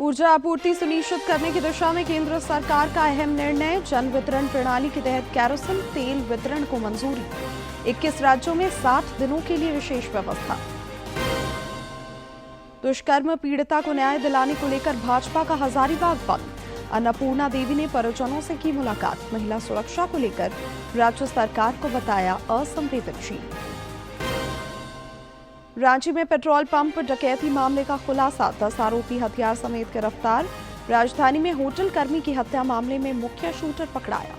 ऊर्जा आपूर्ति सुनिश्चित करने की दिशा में केंद्र सरकार का अहम निर्णय। जन वितरण प्रणाली के तहत कैरोसिन तेल वितरण को मंजूरी। 21 राज्यों में 60 दिनों के लिए विशेष व्यवस्था। दुष्कर्म पीड़िता को न्याय दिलाने को लेकर भाजपा का हजारीबाग बंद। अन्नपूर्णा देवी ने परिजनों से की मुलाकात। महिला सुरक्षा को लेकर राज्य सरकार को बताया असंवेदनशील। रांची में पेट्रोल पंप डकैती मामले का खुलासा। 10 आरोपी हथियार समेत गिरफ्तार। राजधानी में होटल कर्मी की हत्या मामले में मुख्य शूटर पकड़ाया।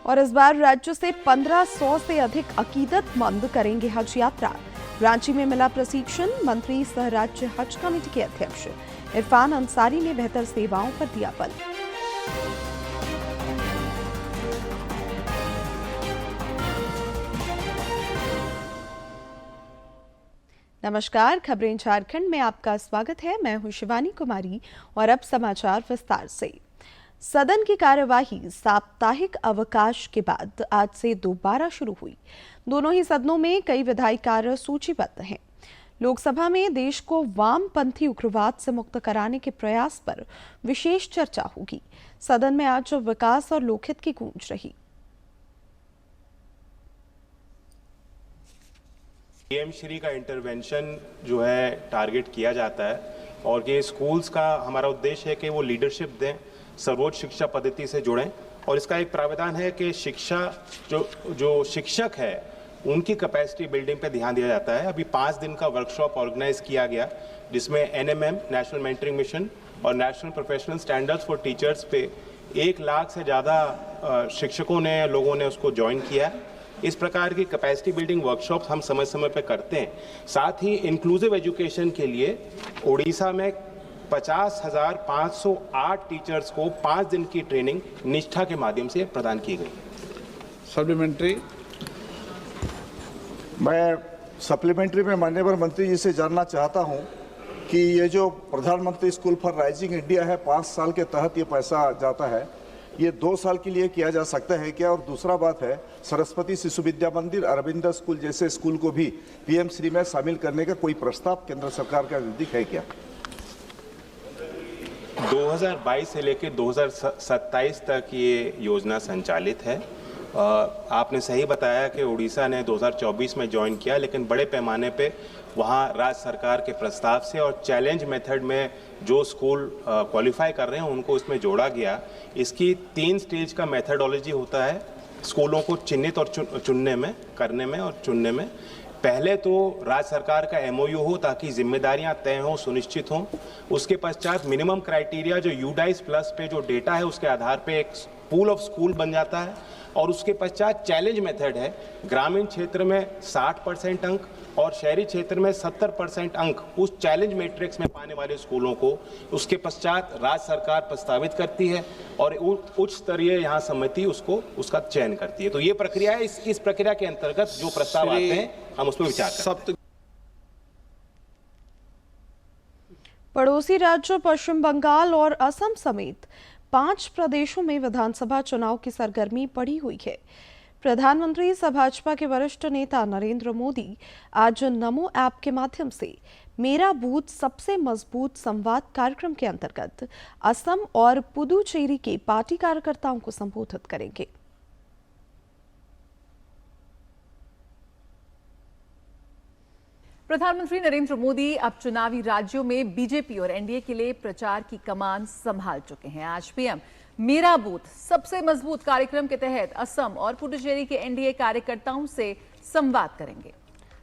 और इस बार राज्य से 1500 से अधिक अकीदतमंद करेंगे हज यात्रा। रांची में मिला प्रशिक्षण। मंत्री सह राज्य हज कमेटी के अध्यक्ष इरफान अंसारी ने बेहतर सेवाओं पर दिया बल। नमस्कार, खबरें झारखंड में आपका स्वागत है। मैं हूं शिवानी कुमारी और अब समाचार विस्तार से। सदन की कार्यवाही साप्ताहिक अवकाश के बाद आज से दोबारा शुरू हुई। दोनों ही सदनों में कई विधायी कार्य सूचीबद्ध हैं। लोकसभा में देश को वामपंथी उग्रवाद से मुक्त कराने के प्रयास पर विशेष चर्चा होगी। सदन में आज विकास और लोकहित की गूंज रही। पीएम श्री का इंटरवेंशन जो है टारगेट किया जाता है और ये स्कूल्स का हमारा उद्देश्य है कि वो लीडरशिप दें, सर्वोच्च शिक्षा पद्धति से जुड़ें और इसका एक प्रावधान है कि शिक्षा जो शिक्षक है उनकी कैपेसिटी बिल्डिंग पे ध्यान दिया जाता है। अभी 5 दिन का वर्कशॉप ऑर्गेनाइज किया गया जिसमें एनएमएम नेशनल मेंटरिंग मिशन और national professional standards for teachers पे 1 लाख से ज़्यादा शिक्षकों ने लोगों ने उसको ज्वाइन किया। इस प्रकार की कैपेसिटी बिल्डिंग वर्कशॉप हम समय समय पर करते हैं। साथ ही इंक्लूसिव एजुकेशन के लिए उड़ीसा में 50,508 टीचर्स को 5 दिन की ट्रेनिंग निष्ठा के माध्यम से प्रदान की गई। सप्लीमेंट्री। मैं सप्लीमेंट्री में माननीय मंत्री जी से जानना चाहता हूं कि ये जो प्रधानमंत्री स्कूल फॉर राइजिंग इंडिया है, 5 साल के तहत ये पैसा जाता है, ये 2 साल के लिए किया जा सकता है क्या? और दूसरा बात है, सरस्वती शिशु विद्या मंदिर, अरविंद स्कूल जैसे स्कूल को भी पीएम श्री में शामिल करने का कोई प्रस्ताव केंद्र सरकार का नजदीक है क्या? 2022 से लेकर 2027 तक ये योजना संचालित है। आपने सही बताया कि उड़ीसा ने 2024 में ज्वाइन किया, लेकिन बड़े पैमाने पे वहाँ राज्य सरकार के प्रस्ताव से और चैलेंज मेथड में जो स्कूल क्वालिफाई कर रहे हैं उनको इसमें जोड़ा गया। इसकी 3 स्टेज का मेथडोलॉजी होता है स्कूलों को चिन्हित और चुनने में, करने में और चुनने में। पहले तो राज्य सरकार का एमओयू हो ताकि जिम्मेदारियां तय हों, सुनिश्चित हों। उसके पश्चात मिनिमम क्राइटेरिया जो यूडाइस प्लस पे जो डेटा है उसके आधार पे एक पूल ऑफ स्कूल बन जाता है और उसके पश्चात चैलेंज मेथड है। ग्रामीण क्षेत्र में 60% अंक और शहरी क्षेत्र में 70% अंक उस चैलेंज मैट्रिक्स में पाने वाले स्कूलों को उसके पश्चात राज्य सरकार प्रस्तावित करती है और उच्च स्तरीय यहाँ समिति उसका चयन करती है। तो ये प्रक्रिया है। इस प्रक्रिया के अंतर्गत जो प्रस्ताव आते हैं हम उस पर विचार करते हैं। पड़ोसी राज्यों पश्चिम बंगाल और असम समेत 5 प्रदेशों में विधानसभा चुनाव की सरगर्मी बढ़ी हुई है। प्रधानमंत्री सह भाजपा के वरिष्ठ नेता नरेंद्र मोदी आज नमो ऐप के माध्यम से मेरा बूथ सबसे मजबूत संवाद कार्यक्रम के अंतर्गत असम और पुदुचेरी के पार्टी कार्यकर्ताओं को संबोधित करेंगे। प्रधानमंत्री नरेंद्र मोदी अब चुनावी राज्यों में बीजेपी और एनडीए के लिए प्रचार की कमान संभाल चुके हैं। आज पीएम मेरा बूथ सबसे मजबूत कार्यक्रम के तहत असम और पुडुचेरी के एनडीए कार्यकर्ताओं से संवाद करेंगे।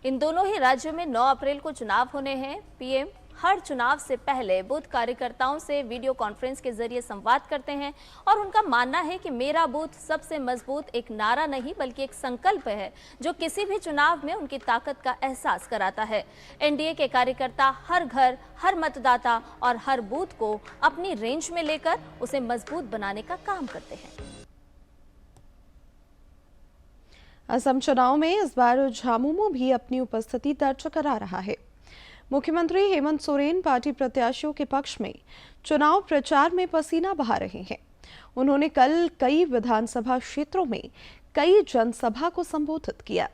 इन दोनों ही राज्यों में 9 अप्रैल को चुनाव होने हैं। पीएम हर चुनाव से पहले बूथ कार्यकर्ताओं से वीडियो कॉन्फ्रेंस के जरिए संवाद करते हैं और उनका मानना है कि मेरा बूथ सबसे मजबूत एक नारा नहीं बल्कि एक संकल्प है जो किसी भी चुनाव में उनकी ताकत का एहसास कराता है। एनडीए के कार्यकर्ता हर घर, हर मतदाता और हर बूथ को अपनी रेंज में लेकर उसे मजबूत बनाने का काम करते हैं। असम चुनाव में इस बार झामुमो भी अपनी उपस्थिति दर्ज करा रहा है। मुख्यमंत्री हेमंत सोरेन पार्टी प्रत्याशियों के पक्ष में चुनाव प्रचार में पसीना बहा रहे हैं। उन्होंने कल कई विधानसभा क्षेत्रों में कई जनसभा को संबोधित किया।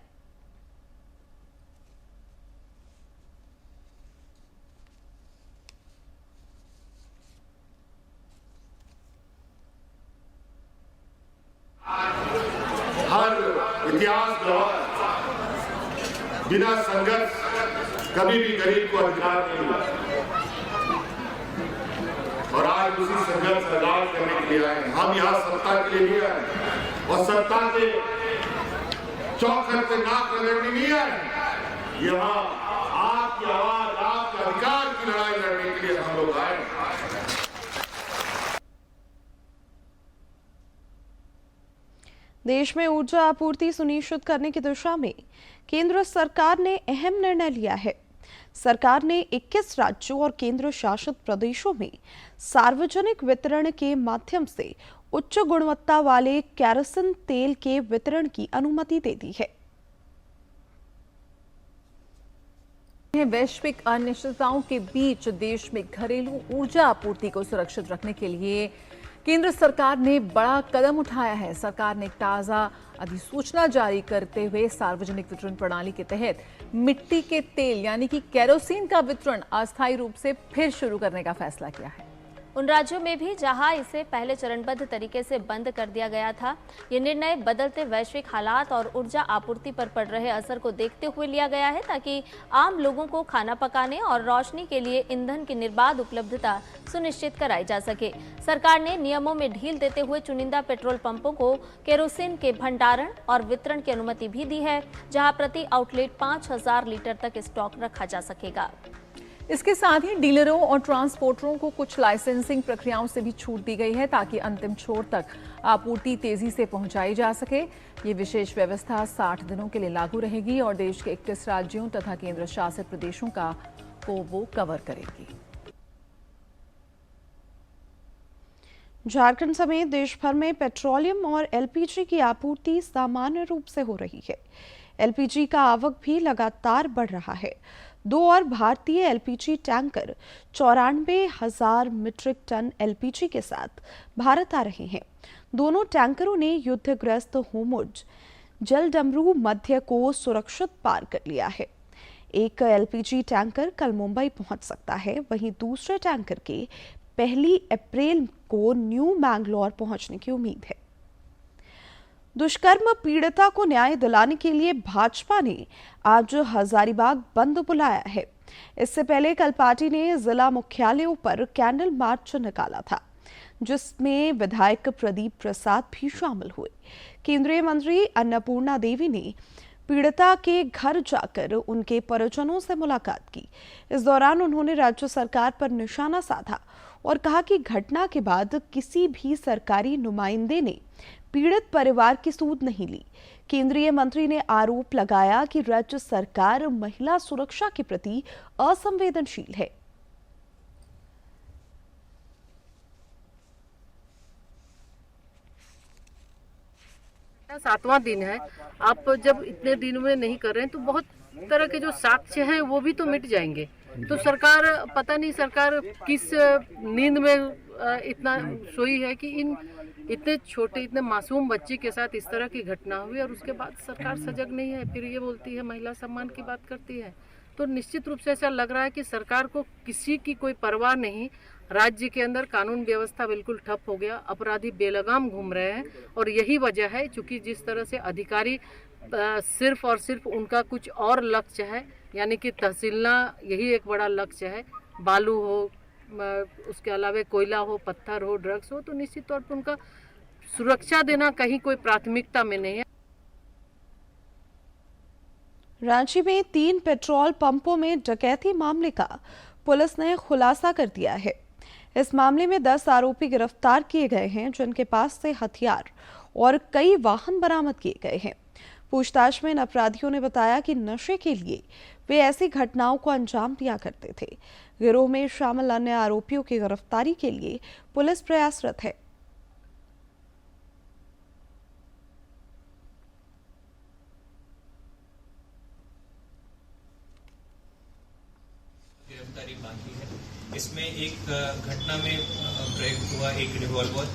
इतिहास गवाह है, बिना संघर्ष कभी भी गरीब को अधिकार नहीं मिला। और आज उसी संघर्ष का लाभ करने के लिए आए। हम यहाँ सत्ता के लिए नहीं आए और सत्ता के चौखट पे नाक रगड़ने नहीं आए। यहाँ आपकी आवाज, आपके अधिकार की लड़ाई लड़ने के लिए हम लोग आए। देश में ऊर्जा आपूर्ति सुनिश्चित करने की दिशा में केंद्र सरकार ने अहम निर्णय लिया है। सरकार ने 21 राज्यों और केंद्र शासित प्रदेशों में सार्वजनिक वितरण के माध्यम से उच्च गुणवत्ता वाले केरोसिन तेल के वितरण की अनुमति दे दी है। वैश्विक अनिश्चितताओं के बीच देश में घरेलू ऊर्जा आपूर्ति को सुरक्षित रखने के लिए केंद्र सरकार ने बड़ा कदम उठाया है। सरकार ने एक ताजा अधिसूचना जारी करते हुए सार्वजनिक वितरण प्रणाली के तहत मिट्टी के तेल यानी कि केरोसिन का वितरण अस्थायी रूप से फिर शुरू करने का फैसला किया है। उन राज्यों में भी जहां इसे पहले चरणबद्ध तरीके से बंद कर दिया गया था। ये निर्णय बदलते वैश्विक हालात और ऊर्जा आपूर्ति पर पड़ रहे असर को देखते हुए लिया गया है, ताकि आम लोगों को खाना पकाने और रोशनी के लिए ईंधन की निर्बाध उपलब्धता सुनिश्चित कराई जा सके। सरकार ने नियमों में ढील देते हुए चुनिंदा पेट्रोल पंपों को केरोसिन के भंडारण और वितरण की अनुमति भी दी है, जहां प्रति आउटलेट 5000 लीटर तक स्टॉक रखा जा सकेगा। इसके साथ ही डीलरों और ट्रांसपोर्टरों को कुछ लाइसेंसिंग प्रक्रियाओं से भी छूट दी गई है, ताकि अंतिम छोर तक आपूर्ति तेजी से पहुंचाई जा सके। ये विशेष व्यवस्था 60 दिनों के लिए लागू रहेगी और देश के 21 राज्यों तथा केंद्र शासित प्रदेशों को वो कवर करेगी। झारखंड समेत देश भर में पेट्रोलियम और एलपीजी की आपूर्ति सामान्य रूप से हो रही है। एलपीजी का आवक भी लगातार बढ़ रहा है। 2 और भारतीय LPG tanker 94,000 metric tonne LPG के साथ भारत आ रहे हैं। दोनों टैंकरों ने युद्धग्रस्त होर्मुज जलडमरू मध्य को सुरक्षित पार कर लिया है। एक एलपीजी टैंकर कल मुंबई पहुंच सकता है, वहीं दूसरे टैंकर के 1 अप्रैल को न्यू मैंगलोर पहुंचने की उम्मीद है। दुष्कर्म पीड़िता को न्याय दिलाने के लिए भाजपा ने आज हजारीबाग बंद बुलाया है। इससे पहले कल पार्टी ने जिला मुख्यालयों पर कैंडल मार्च निकाला था, जिसमें विधायक प्रदीप प्रसाद भी शामिल हुए। केंद्रीय मंत्री अन्नपूर्णा देवी ने पीड़िता के घर जाकर उनके परिजनों से मुलाकात की। इस दौरान उन्होंने राज्य सरकार पर निशाना साधा और कहा कि घटना के बाद किसी भी सरकारी नुमाइंदे ने पीड़ित परिवार की सूद नहीं ली। केंद्रीय मंत्री ने आरोप लगाया कि राज्य सरकार महिला सुरक्षा के प्रति असंवेदनशील है। सातवां दिन है, आप जब इतने दिन में नहीं कर रहे हैं तो बहुत तरह के जो साक्ष्य हैं वो भी तो मिट जाएंगे। तो सरकार पता नहीं सरकार किस नींद में इतना सोई है कि इन इतने छोटे इतने मासूम बच्चे के साथ इस तरह की घटना हुई और उसके बाद सरकार सजग नहीं है। फिर ये बोलती है महिला सम्मान की बात करती है। तो निश्चित रूप से ऐसा लग रहा है कि सरकार को किसी की कोई परवाह नहीं। राज्य के अंदर कानून व्यवस्था बिल्कुल ठप हो गया, अपराधी बेलगाम घूम रहे हैं और यही वजह है चूंकि जिस तरह से अधिकारी सिर्फ और सिर्फ उनका कुछ और लक्ष्य है, यानी कि तहसीलना यही एक बड़ा लक्ष्य है। बालू हो, उसके अलावा कोयला हो, पत्थर हो, ड्रग्स हो, तो निश्चित तौर पर उनका सुरक्षा देना कहीं कोई प्राथमिकता में नहीं है। रांची में 3 पेट्रोल पंपों में डकैती मामले का पुलिस ने खुलासा कर दिया है। इस मामले में 10 आरोपी गिरफ्तार किए गए हैं, जिनके पास से हथियार और कई वाहन बरामद किए गए हैं। पूछताछ में इन अपराधियों ने बताया कि नशे के लिए वे ऐसी घटनाओं को अंजाम दिया करते थे। गिरोह में शामिल अन्य आरोपियों की गिरफ्तारी के लिए पुलिस प्रयासरत है। गिरफ्तारी बाकी है। इसमें एक घटना में प्रयुक्त हुआ एक रिवॉल्वर,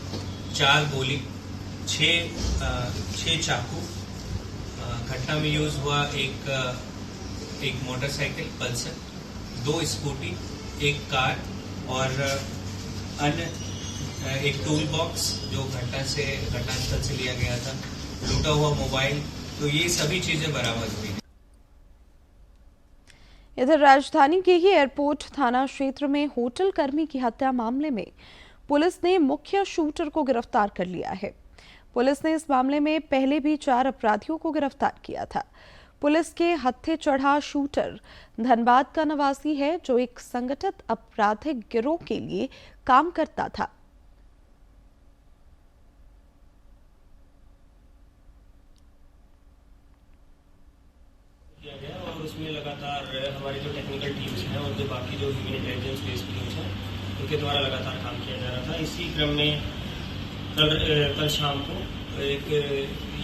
4 गोली, 6 चाकू। घटना में यूज हुआ एक मोटरसाइकिल पल्सर, 2 स्कूटी, एक कार और अन्य एक टूल बॉक्स जो घटनास्थल से लिया गया था। लूटा हुआ मोबाइल, तो ये सभी चीज़ें बरामद हुई। इधर राजधानी के ही एयरपोर्ट थाना क्षेत्र में होटल कर्मी की हत्या मामले में पुलिस ने मुख्य शूटर को गिरफ्तार कर लिया है। पुलिस ने इस मामले में पहले भी 4 अपराधियों को गिरफ्तार किया था। पुलिस के हत्थे चढ़ा शूटर धनबाद का निवासी है, जो एक संगठित आपराधिक गिरोह के लिए काम करता था। और उसमें लगातार हमारी जो टेक्निकल टीम्स हैं और जो बाकी जो ह्यूमन इंटेलिजेंस बेस्ड टीम्स हैं उनके द्वारा लगातार काम किया जा रहा था। इसी क्रम में कल शाम को एक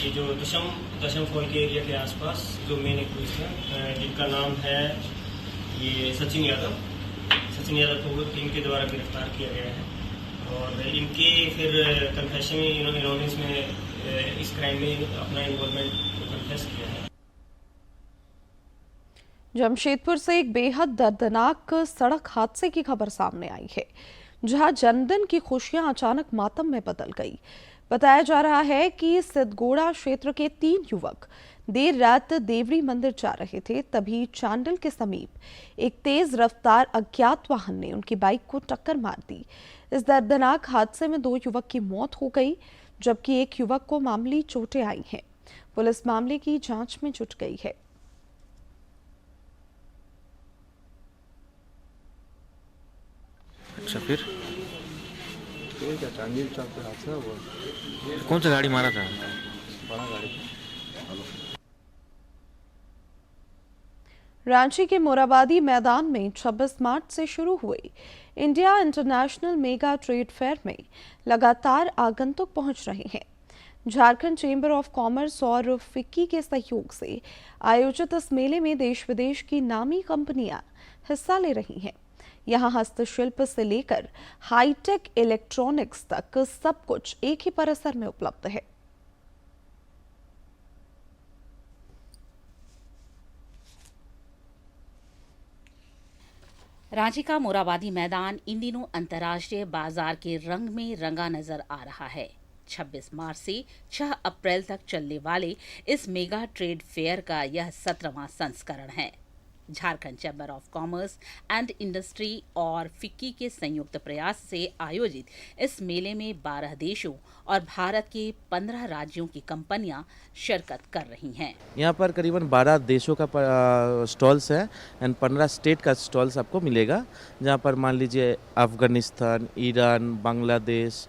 ये जो दशम फॉल के एरिया के आसपास जो मेन एक्यूज है जिनका नाम है ये सचिन यादव को टीम के द्वारा गिरफ्तार किया गया है और इनके फिर कन्फेशन में इन्होंने इसमें इस क्राइम में अपना इन्वॉल्वमेंट कन्फेस किया है। जमशेदपुर से एक बेहद दर्दनाक सड़क हादसे की खबर सामने आई है, जहां जन्मदिन की खुशियां अचानक मातम में बदल गई। बताया जा रहा है कि सिद्धगोड़ा क्षेत्र के 3 युवक देर रात देवरी मंदिर जा रहे थे, तभी चांडल के समीप एक तेज रफ्तार अज्ञात वाहन ने उनकी बाइक को टक्कर मार दी। इस दर्दनाक हादसे में 2 युवक की मौत हो गई, जबकि एक युवक को मामूली चोटें आई हैं। पुलिस मामले की जांच में जुट गई है। अच्छा, फिर चांदील चौक पे हादसा हुआ। कौन सा गाड़ी मारा था? बड़ा गाड़ी। रांची के मोराबादी मैदान में 26 मार्च से शुरू हुए India international mega trade fair में लगातार आगंतुक पहुंच रहे हैं। झारखंड चेंबर ऑफ कॉमर्स और फिक्की के सहयोग से आयोजित इस मेले में देश विदेश की नामी कंपनियां हिस्सा ले रही हैं। यहां हस्तशिल्प से लेकर हाईटेक इलेक्ट्रॉनिक्स तक सब कुछ एक ही परिसर में उपलब्ध है। रांची का मोराबादी मैदान इन दिनों अंतर्राष्ट्रीय बाजार के रंग में रंगा नजर आ रहा है। 26 मार्च से 6 अप्रैल तक चलने वाले इस मेगा ट्रेड फेयर का यह 17वां संस्करण है। Jharkhand chamber of commerce and industry और फिक्की के संयुक्त प्रयास से आयोजित इस मेले में 12 देशों और भारत के 15 राज्यों की कंपनियां शिरकत कर रही हैं। यहाँ पर करीबन 12 देशों का स्टॉल्स है एंड 15 स्टेट का स्टॉल्स आपको मिलेगा, जहाँ पर मान लीजिए Afghanistan, Iran, Bangladesh,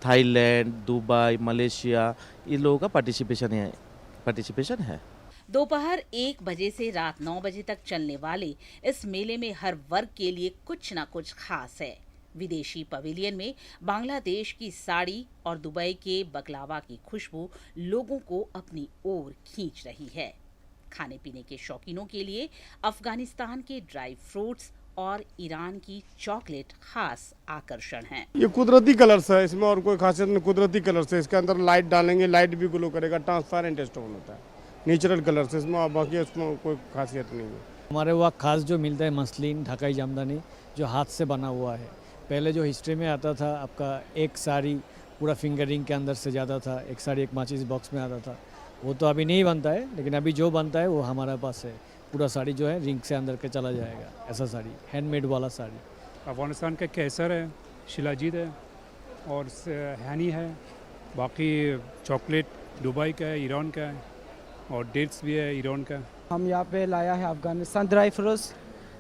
Thailand, Dubai, Malaysia, इन लोगों का पार्टिसिपेशन है। दोपहर 1 बजे से रात 9 बजे तक चलने वाले इस मेले में हर वर्ग के लिए कुछ न कुछ खास है। विदेशी पवेलियन में बांग्लादेश की साड़ी और दुबई के बकलावा की खुशबू लोगों को अपनी ओर खींच रही है। खाने पीने के शौकीनों के लिए अफगानिस्तान के ड्राई फ्रूट्स और ईरान की चॉकलेट खास आकर्षण है। ये कुदरती कलर्स है, इसमें और कोई खासियत नहीं। कुदरती कलर्स है, इसके अंदर लाइट डालेंगे, लाइट भी ग्लो करेगा, ट्रांसपेरेंट स्टोन होता है, नेचुरल कलर्स इसमें, बाकी इसमें कोई खासियत नहीं है। हमारे वहाँ खास जो मिलता है मसलिन, ढाकाई जामदानी, जो हाथ से बना हुआ है। पहले जो हिस्ट्री में आता था आपका एक साड़ी पूरा फिंगरिंग के अंदर से जाता था, एक साड़ी एक माचिस बॉक्स में आता था, वो तो अभी नहीं बनता है, लेकिन अभी जो बनता है वो हमारे पास है। पूरा साड़ी जो है रिंग से अंदर के चला जाएगा, ऐसा साड़ी, हैंडमेड वाला साड़ी। अफगानिस्तान का केसर है, शिलाजीत है और हैनी है, बाकी चॉकलेट दुबई का है, ईरान का है और डेट्स भी है ईरान का। हम यहाँ पे लाया है अफगानिस्तान ड्राई फ्रूट्स,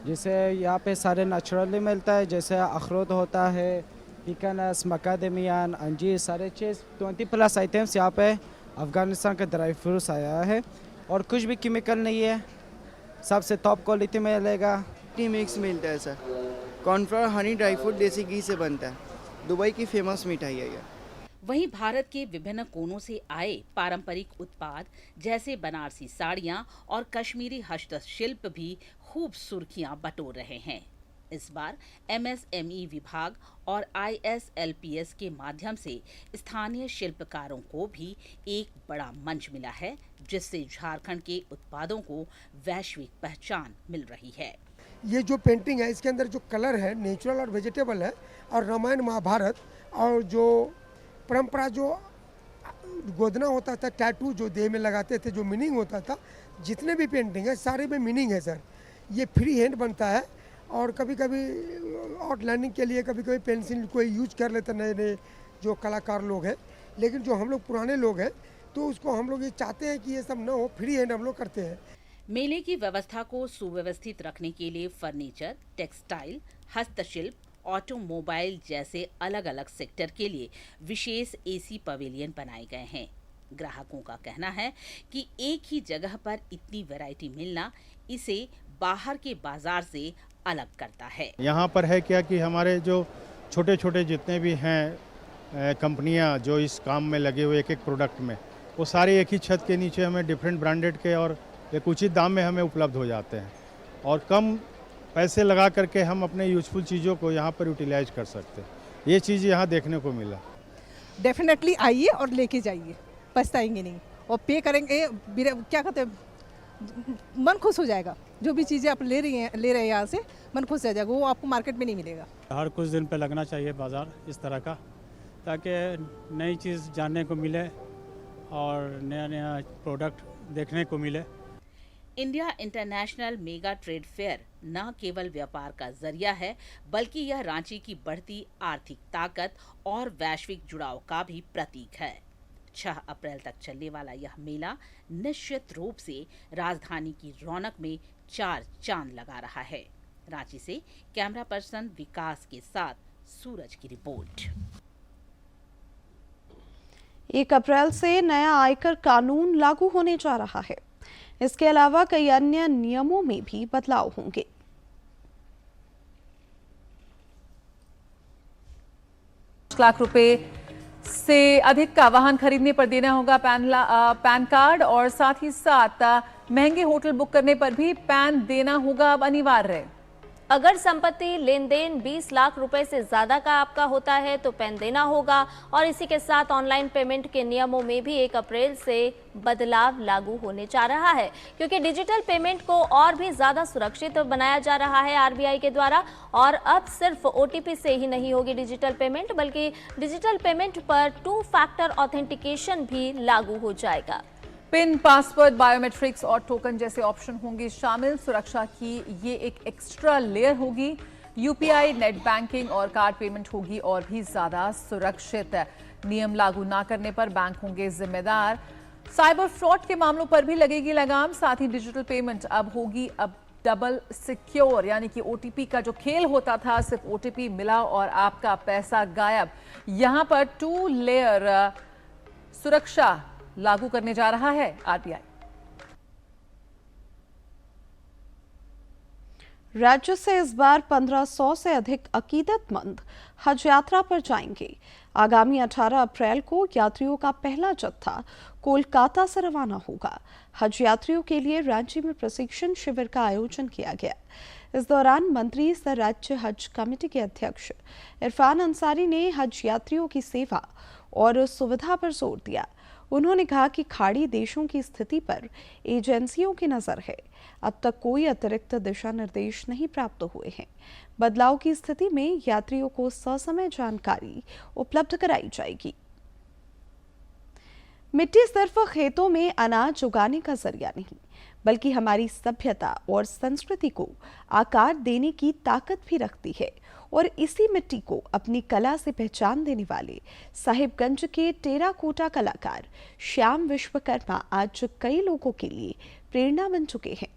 जिसे यहाँ पे सारे नेचुरली मिलता है, जैसे अखरोट होता है, पिकानस, मकाडेमियन, अंजीर, सारे चीज़ 20+ आइटम्स यहाँ पे अफगानिस्तान का ड्राई फ्रूट्स आया है और कुछ भी केमिकल नहीं है, सबसे टॉप क्वालिटी में मिलेगा। टी मिक्स मिलता है sir, cornflour, Honey, dry fruit, देसी घी से बनता है, दुबई की फेमस मिठाई है ये। वहीं भारत के विभिन्न कोनों से आए पारंपरिक उत्पाद जैसे बनारसी साड़ियां और कश्मीरी हस्तशिल्प भी खूब सुर्खियां बटोर रहे हैं। इस बार MSME विभाग और ISLPS के माध्यम से स्थानीय शिल्पकारों को भी एक बड़ा मंच मिला है, जिससे झारखंड के उत्पादों को वैश्विक पहचान मिल रही है। ये जो पेंटिंग है, इसके अंदर जो कलर है नेचुरल और वेजिटेबल है, और रामायण महाभारत और जो परंपरा जो गोदना होता था, टैटू जो देह में लगाते थे, जो मीनिंग होता था, जितने भी पेंटिंग है सारे में मीनिंग है सर। ये फ्री हैंड बनता है और कभी कभी आउटलाइनिंग के लिए कभी कभी पेंसिल कोई यूज कर लेते नए नए जो कलाकार लोग हैं, लेकिन जो हम लोग पुराने लोग हैं तो उसको हम लोग ये चाहते हैं कि ये सब ना हो, फ्री हैंड हम लोग करते हैं। मेले की व्यवस्था को सुव्यवस्थित रखने के लिए फर्नीचर, टेक्सटाइल, हस्तशिल्प, ऑटोमोबाइल जैसे अलग अलग सेक्टर के लिए विशेष एसी पवेलियन बनाए गए हैं। ग्राहकों का कहना है कि एक ही जगह पर इतनी वैरायटी मिलना इसे बाहर के बाजार से अलग करता है। यहाँ पर है क्या कि हमारे जो छोटे छोटे जितने भी हैं कंपनियाँ जो इस काम में लगे हुए एक एक प्रोडक्ट में, वो सारे एक ही छत के नीचे हमें डिफरेंट ब्रांडेड के और एक उचित दाम में हमें उपलब्ध हो जाते हैं और कम पैसे लगा करके हम अपने यूजफुल चीज़ों को यहाँ पर यूटिलाइज कर सकते हैं। ये चीज़ यहाँ देखने को मिला। डेफिनेटली आइए और लेके जाइए, पछताएंगे नहीं और पे करेंगे, क्या कहते हैं, मन खुश हो जाएगा। जो भी चीज़ें आप ले रहे हैं यहाँ से मन खुश हो जाएगा, वो आपको मार्केट में नहीं मिलेगा। हर कुछ दिन पे लगना चाहिए बाज़ार इस तरह का, ताकि नई चीज़ जानने को मिले और नया नया प्रोडक्ट देखने को मिले। India international mega trade fair न केवल व्यापार का जरिया है, बल्कि यह रांची की बढ़ती आर्थिक ताकत और वैश्विक जुड़ाव का भी प्रतीक है। 6 अप्रैल तक चलने वाला यह मेला निश्चित रूप से राजधानी की रौनक में 4 चांद लगा रहा है। रांची से कैमरा पर्सन विकास के साथ सूरज की रिपोर्ट। 1 अप्रैल से नया आयकर कानून लागू होने जा रहा है। इसके अलावा कई अन्य नियमों में भी बदलाव होंगे। लाख रुपए से अधिक का वाहन खरीदने पर देना होगा पैन कार्ड और साथ ही साथ महंगे होटल बुक करने पर भी पैन देना होगा अब अनिवार्य। अगर संपत्ति लेन देन 20 लाख रुपए से ज्यादा का आपका होता है तो पैन देना होगा और इसी के साथ ऑनलाइन पेमेंट के नियमों में भी 1 अप्रैल से बदलाव लागू होने जा रहा है, क्योंकि डिजिटल पेमेंट को और भी ज्यादा सुरक्षित बनाया जा रहा है आरबीआई के द्वारा। और अब सिर्फ ओटीपी से ही नहीं होगी डिजिटल पेमेंट, बल्कि डिजिटल पेमेंट पर 2 फैक्टर ऑथेंटिकेशन भी लागू हो जाएगा। पिन, पासवर्ड, बायोमेट्रिक्स और टोकन जैसे ऑप्शन होंगे शामिल। सुरक्षा की ये एक एक्स्ट्रा लेयर होगी। यूपीआई, नेट बैंकिंग और कार्ड पेमेंट होगी और भी ज्यादा सुरक्षित। नियम लागू ना करने पर बैंक होंगे जिम्मेदार। साइबर फ्रॉड के मामलों पर भी लगेगी लगाम। साथ ही डिजिटल पेमेंट अब होगी डबल सिक्योर, यानी कि ओटीपी का जो खेल होता था, सिर्फ ओटीपी मिला और आपका पैसा गायब, यहां पर 2 लेयर सुरक्षा लागू करने जा रहा है आरबीआई। राज्य से इस बार 1500 से अधिक अकीदतमंद हज यात्रा पर जाएंगे। आगामी 18 अप्रैल को यात्रियों का पहला जत्था कोलकाता से रवाना होगा। हज यात्रियों के लिए रांची में प्रशिक्षण शिविर का आयोजन किया गया। इस दौरान मंत्री सह राज्य हज कमेटी के अध्यक्ष इरफान अंसारी ने हज यात्रियों की सेवा और सुविधा पर जोर दिया। उन्होंने कहा कि खाड़ी देशों की स्थिति पर एजेंसियों की नजर है। अब तक कोई अतिरिक्त दिशा निर्देश नहीं प्राप्त हुए हैं। बदलाव की स्थिति में यात्रियों को ससमय जानकारी उपलब्ध कराई जाएगी। मिट्टी सिर्फ खेतों में अनाज उगाने का जरिया नहीं, बल्कि हमारी सभ्यता और संस्कृति को आकार देने की ताकत भी रखती है। और इसी मिट्टी को अपनी कला से पहचान देने वाले साहिबगंज के टेराकोटा कलाकार श्याम विश्वकर्मा आज कई लोगों के लिए प्रेरणा बन चुके हैं।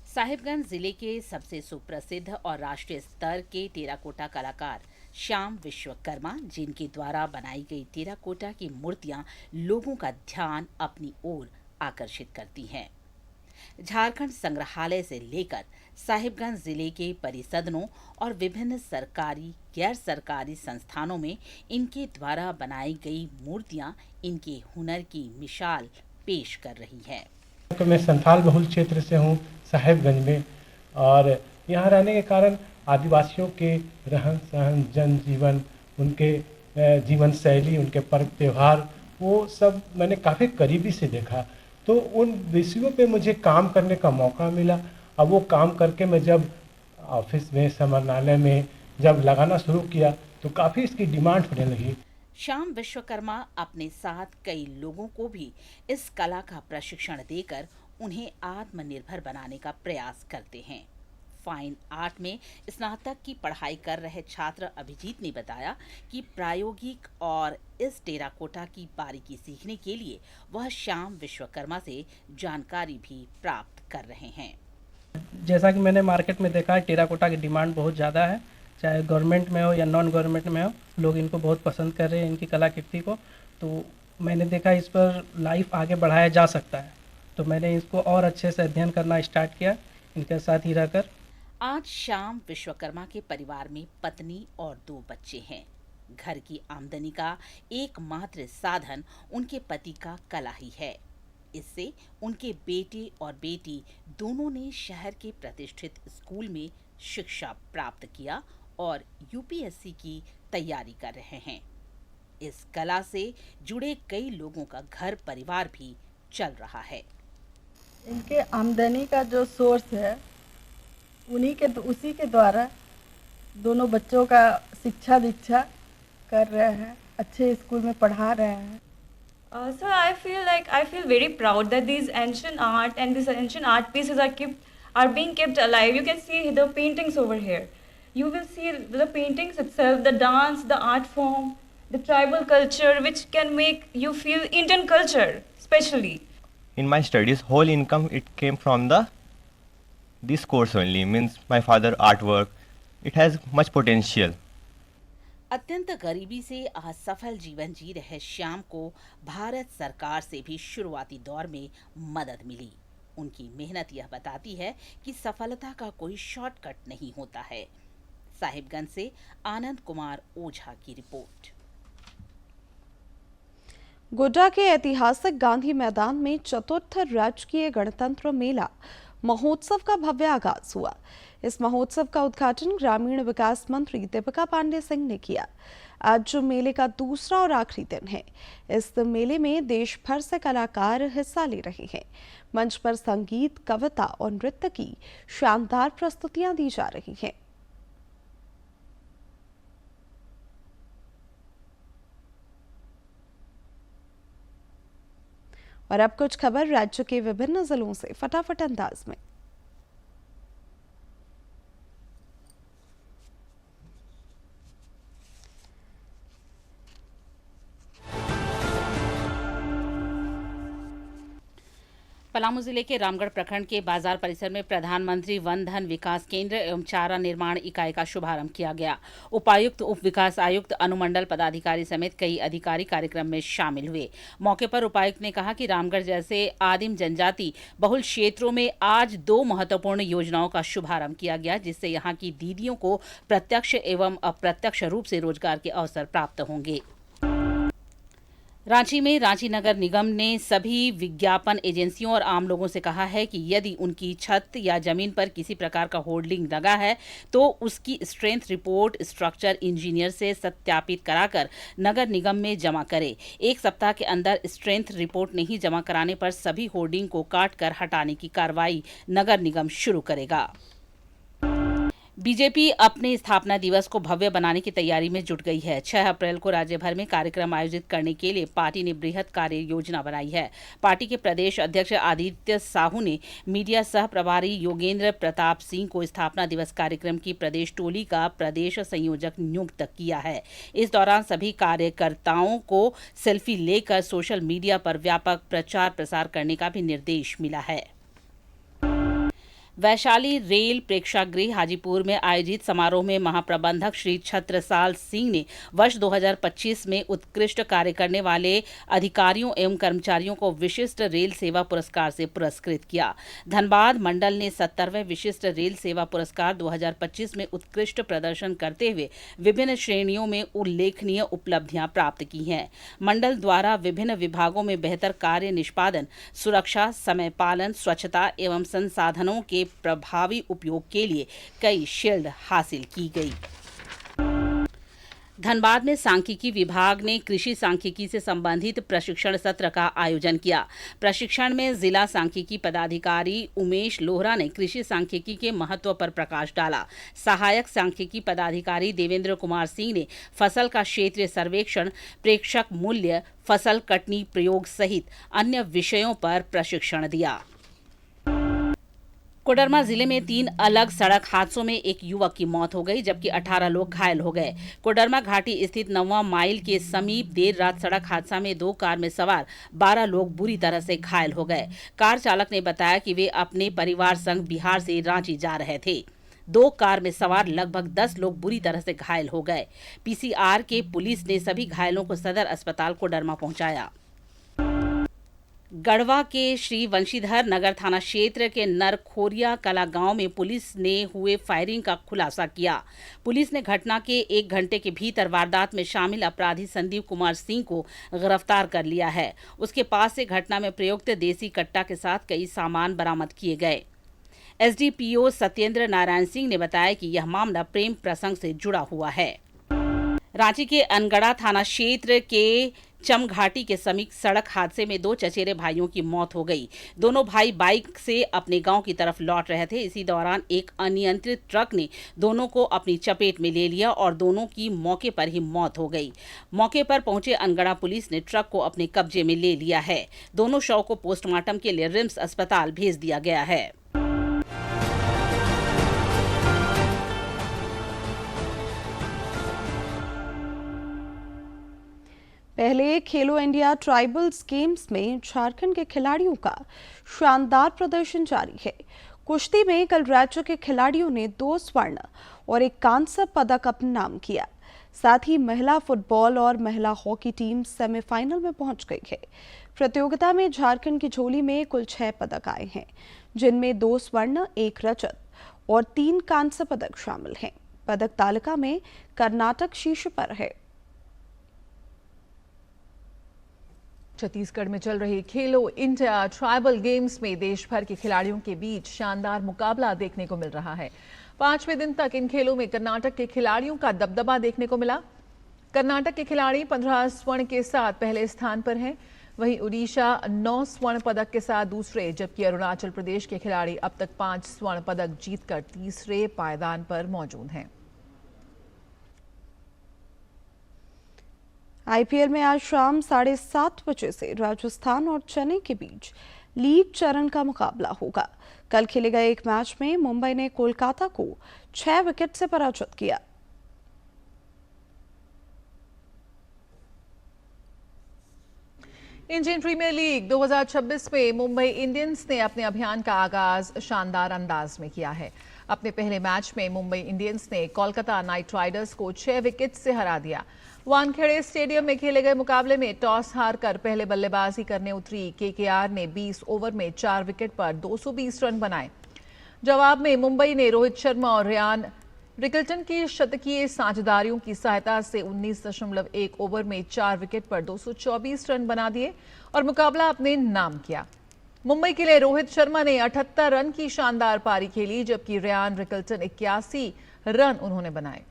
साहिबगंज जिले के सबसे सुप्रसिद्ध और राष्ट्रीय स्तर के टेराकोटा कलाकार श्याम विश्वकर्मा, जिनके द्वारा बनाई गई टेराकोटा की मूर्तियां लोगों का ध्यान अपनी ओर आकर्षित करती हैं। झारखंड संग्रहालय से लेकर साहिबगंज जिले के परिसदनों और विभिन्न सरकारी गैर सरकारी संस्थानों में इनके द्वारा बनाई गई मूर्तियां इनके हुनर की मिसाल पेश कर रही हैं। मैं संथाल बहुल क्षेत्र से हूं, साहिबगंज में, और यहाँ रहने के कारण आदिवासियों के रहन सहन, जनजीवन, उनके जीवन शैली, उनके पर्व त्यौहार, वो सब मैंने काफ़ी करीबी से देखा। तो उन विषयों पे मुझे काम करने का मौका मिला। अब वो काम करके मैं जब ऑफिस में, समरनालय में जब लगाना शुरू किया तो काफ़ी इसकी डिमांड होने लगी। श्याम विश्वकर्मा अपने साथ कई लोगों को भी इस कला का प्रशिक्षण देकर उन्हें आत्मनिर्भर बनाने का प्रयास करते हैं। फाइन आर्ट में स्नातक की पढ़ाई कर रहे छात्र अभिजीत ने बताया कि प्रायोगिक और इस टेराकोटा की बारीकी सीखने के लिए वह श्याम विश्वकर्मा से जानकारी भी प्राप्त कर रहे हैं। जैसा कि मैंने मार्केट में देखा है, टेराकोटा की डिमांड बहुत ज़्यादा है, चाहे गवर्नमेंट में हो या नॉन गवर्नमेंट में हो, लोग इनको बहुत पसंद कर रहे हैं, इनकी कलाकृति को। तो मैंने देखा इस पर लाइफ आगे बढ़ाया जा सकता है, तो मैंने इसको और अच्छे से अध्ययन करना स्टार्ट किया इनके साथ ही रहकर। आज श्याम विश्वकर्मा के परिवार में पत्नी और 2 बच्चे हैं। घर की आमदनी का एकमात्र साधन उनके पति का कला ही है। इससे उनके बेटे और बेटी दोनों ने शहर के प्रतिष्ठित स्कूल में शिक्षा प्राप्त किया और यूपीएससी की तैयारी कर रहे हैं। इस कला से जुड़े कई लोगों का घर परिवार भी चल रहा है। इनके आमदनी का जो सोर्स है उसी के द्वारा दोनों बच्चों का शिक्षा दीक्षा कर रहे हैं, अच्छे स्कूल में पढ़ा रहे हैं। So I feel very proud that these ancient art and these ancient art pieces are being kept alive. You can see the paintings over here. You will see the paintings itself, the dance, the art form, the tribal culture, which can make you feel Indian culture, especially. In my studies, whole income it came from this course only. Means my father artwork. It has much potential. अत्यंत गरीबी से असफल जीवन जी रहे श्याम को भारत सरकार से भी शुरुआती दौर में मदद मिली। उनकी मेहनत यह बताती है कि सफलता का कोई शॉर्टकट नहीं होता है। साहिबगंज से आनंद कुमार ओझा की रिपोर्ट। गोड्डा के ऐतिहासिक गांधी मैदान में चतुर्थ राजकीय गणतंत्र मेला महोत्सव का भव्य आगाज हुआ। इस महोत्सव का उद्घाटन ग्रामीण विकास मंत्री दीपिका पांडे सिंह ने किया। आज जो मेले का दूसरा और आखिरी दिन है, इस मेले में देश भर से कलाकार हिस्सा ले रहे हैं। मंच पर संगीत, कविता और नृत्य की शानदार प्रस्तुतियां दी जा रही हैं। और अब कुछ खबर राज्य के विभिन्न जिलों से फटाफट अंदाज में। पलामू जिले के रामगढ़ प्रखंड के बाजार परिसर में प्रधानमंत्री वन धन विकास केंद्र एवं चारा निर्माण इकाई का शुभारंभ किया गया। उपायुक्त, उप विकास आयुक्त, अनुमंडल पदाधिकारी समेत कई अधिकारी कार्यक्रम में शामिल हुए। मौके पर उपायुक्त ने कहा कि रामगढ़ जैसे आदिम जनजाति बहुल क्षेत्रों में आज 2 महत्वपूर्ण योजनाओं का शुभारंभ किया गया, जिससे यहाँ की दीदियों को प्रत्यक्ष एवं अप्रत्यक्ष रूप से रोजगार के अवसर प्राप्त होंगे। रांची में रांची नगर निगम ने सभी विज्ञापन एजेंसियों और आम लोगों से कहा है कि यदि उनकी छत या जमीन पर किसी प्रकार का होर्डिंग लगा है तो उसकी स्ट्रेंथ रिपोर्ट स्ट्रक्चर इंजीनियर से सत्यापित कराकर नगर निगम में जमा करें। 1 सप्ताह के अंदर स्ट्रेंथ रिपोर्ट नहीं जमा कराने पर सभी होर्डिंग को काटकर हटाने की कार्रवाई नगर निगम शुरू करेगा। बीजेपी अपने स्थापना दिवस को भव्य बनाने की तैयारी में जुट गई है। 6 अप्रैल को राज्य भर में कार्यक्रम आयोजित करने के लिए पार्टी ने बृहत कार्य योजना बनाई है। पार्टी के प्रदेश अध्यक्ष आदित्य साहू ने मीडिया सह प्रभारी योगेंद्र प्रताप सिंह को स्थापना दिवस कार्यक्रम की प्रदेश टोली का प्रदेश संयोजक नियुक्त किया है। इस दौरान सभी कार्यकर्ताओं को सेल्फी लेकर सोशल मीडिया पर व्यापक प्रचार प्रसार करने का भी निर्देश मिला है। वैशाली रेल प्रेक्षागृह हाजीपुर में आयोजित समारोह में महाप्रबंधक श्री छत्रसाल सिंह ने वर्ष 2025 में उत्कृष्ट कार्य करने वाले अधिकारियों एवं कर्मचारियों को विशिष्ट रेल सेवा पुरस्कार से पुरस्कृत किया। धनबाद मंडल ने 70वें विशिष्ट रेल सेवा पुरस्कार 2025 में उत्कृष्ट प्रदर्शन करते हुए विभिन्न श्रेणियों में उल्लेखनीय उपलब्धियां प्राप्त की हैं। मंडल द्वारा विभिन्न विभागों में बेहतर कार्य निष्पादन, सुरक्षा, समय पालन, स्वच्छता एवं संसाधनों के प्रभावी उपयोग के लिए कई शील्ड हासिल की गई। धनबाद में सांख्यिकी विभाग ने कृषि सांख्यिकी से संबंधित प्रशिक्षण सत्र का आयोजन किया। प्रशिक्षण में जिला सांख्यिकी पदाधिकारी उमेश लोहरा ने कृषि सांख्यिकी के महत्व पर प्रकाश डाला। सहायक सांख्यिकी पदाधिकारी देवेंद्र कुमार सिंह ने फसल का क्षेत्रीय सर्वेक्षण, प्रेक्षक मूल्य, फसल कटनी प्रयोग सहित अन्य विषयों पर प्रशिक्षण दिया। कोडरमा जिले में 3 अलग सड़क हादसों में एक युवक की मौत हो गई, जबकि 18 लोग घायल हो गए। कोडरमा घाटी स्थित 9वां माइल के समीप देर रात सड़क हादसा में 2 कार में सवार 12 लोग बुरी तरह से घायल हो गए। कार चालक ने बताया कि वे अपने परिवार संग बिहार से रांची जा रहे थे। 2 कार में सवार लगभग 10 लोग बुरी तरह से घायल हो गए। पीसीआर के पुलिस ने सभी घायलों को सदर अस्पताल कोडरमा पहुंचाया। गढ़वा के श्री वंशीधर नगर थाना क्षेत्र के नरखोरिया कला गांव में पुलिस ने हुए फायरिंग का खुलासा किया। पुलिस ने घटना के 1 घंटे के भीतर वारदात में शामिल अपराधी संदीप कुमार सिंह को गिरफ्तार कर लिया है। उसके पास से घटना में प्रयुक्त देसी कट्टा के साथ कई सामान बरामद किए गए। एसडीपीओ सत्येंद्र नारायण सिंह ने बताया कि यह मामला प्रेम प्रसंग से जुड़ा हुआ है। रांची के अनगढ़ा थाना क्षेत्र के चमघाटी के समीप सड़क हादसे में 2 चचेरे भाइयों की मौत हो गई। दोनों भाई बाइक से अपने गांव की तरफ लौट रहे थे। इसी दौरान एक अनियंत्रित ट्रक ने दोनों को अपनी चपेट में ले लिया और दोनों की मौके पर ही मौत हो गई। मौके पर पहुंचे अनगढ़ा पुलिस ने ट्रक को अपने कब्जे में ले लिया है। दोनों शव को पोस्टमार्टम के लिए रिम्स अस्पताल भेज दिया गया है। पहले खेलो इंडिया ट्राइबल्स गेम्स में झारखंड के खिलाड़ियों का शानदार प्रदर्शन जारी है। कुश्ती में कल राज्य के खिलाड़ियों ने 2 स्वर्ण और 1 कांस्य पदक अपने नाम किया। साथ ही महिला फुटबॉल और महिला हॉकी टीम सेमीफाइनल में पहुंच गई है। प्रतियोगिता में झारखंड की झोली में कुल 6 पदक आए हैं, जिनमें 2 स्वर्ण, 1 रजत और 3 कांस्य पदक शामिल हैं। पदक तालिका में कर्नाटक शीर्ष पर है। छत्तीसगढ़ में चल रही खेलो इंडिया ट्राइबल गेम्स में देश भर के खिलाड़ियों के बीच शानदार मुकाबला देखने को मिल रहा है। 5वें दिन तक इन खेलों में कर्नाटक के खिलाड़ियों का दबदबा देखने को मिला। कर्नाटक के खिलाड़ी 15 स्वर्ण के साथ पहले स्थान पर हैं। वहीं उड़ीसा 9 स्वर्ण पदक के साथ दूसरे, जबकि अरुणाचल प्रदेश के खिलाड़ी अब तक 5 स्वर्ण पदक जीतकर तीसरे पायदान पर मौजूद हैं। आईपीएल में आज शाम 7:30 बजे से राजस्थान और चेन्नई के बीच लीग चरण का मुकाबला होगा। कल खेले गए एक मैच में मुंबई ने कोलकाता को 6 विकेट से पराजित किया। इंडियन प्रीमियर लीग 2026 में मुंबई इंडियंस ने अपने अभियान का आगाज शानदार अंदाज में किया है। अपने पहले मैच में मुंबई इंडियंस ने कोलकाता नाइट राइडर्स को 6 विकेट से हरा दिया। वानखेड़े स्टेडियम में खेले गए मुकाबले में टॉस हारकर पहले बल्लेबाजी करने उतरी केकेआर ने 20 ओवर में 4 विकेट पर 220 रन बनाए। जवाब में मुंबई ने रोहित शर्मा और रियान रिकल्टन की शतकीय साझेदारियों की सहायता से 19.1 ओवर में 4 विकेट पर 224 रन बना दिए और मुकाबला अपने नाम किया। मुंबई के लिए रोहित शर्मा ने 78 रन की शानदार पारी खेली, जबकि रियान रिकल्टन 81 रन उन्होंने बनाए।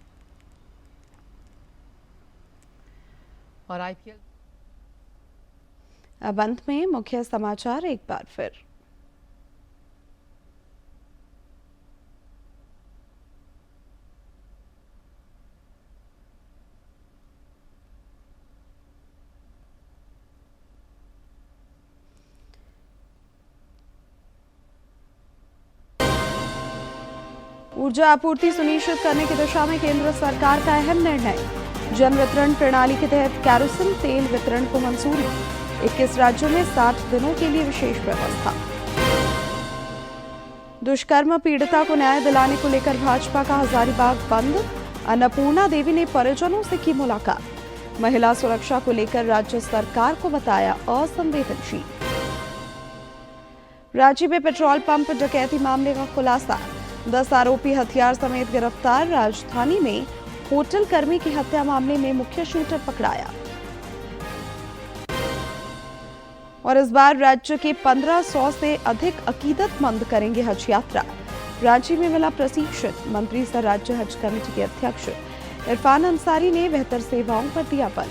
और आईपीएल अब अंत में मुख्य समाचार एक बार फिर। ऊर्जा आपूर्ति सुनिश्चित करने की दिशा में केंद्र सरकार का अहम निर्णय। जन वितरण प्रणाली के तहत कैरोसिन तेल वितरण को मंजूरी। 21 राज्यों में 60 दिनों के लिए विशेष व्यवस्था। दुष्कर्म पीड़िता को न्याय दिलाने को लेकर भाजपा का हजारीबाग बंद। अन्नपूर्णा देवी ने परिजनों से की मुलाकात। महिला सुरक्षा को लेकर राज्य सरकार को बताया असंवेदनशील। रांची में पेट्रोल पंप डकैती मामले का खुलासा। 10 आरोपी हथियार समेत गिरफ्तार। राजधानी में होटल कर्मी की हत्या मामले में मुख्य शूटर पकड़ाया। और इस बार राज्य के 1500 से अधिक अकीदतमंद करेंगे हज यात्रा। रांची में मिला प्रशिक्षण। मंत्री सह राज्य हज कमेटी के अध्यक्ष इरफान अंसारी ने बेहतर सेवाओं पर दिया बल।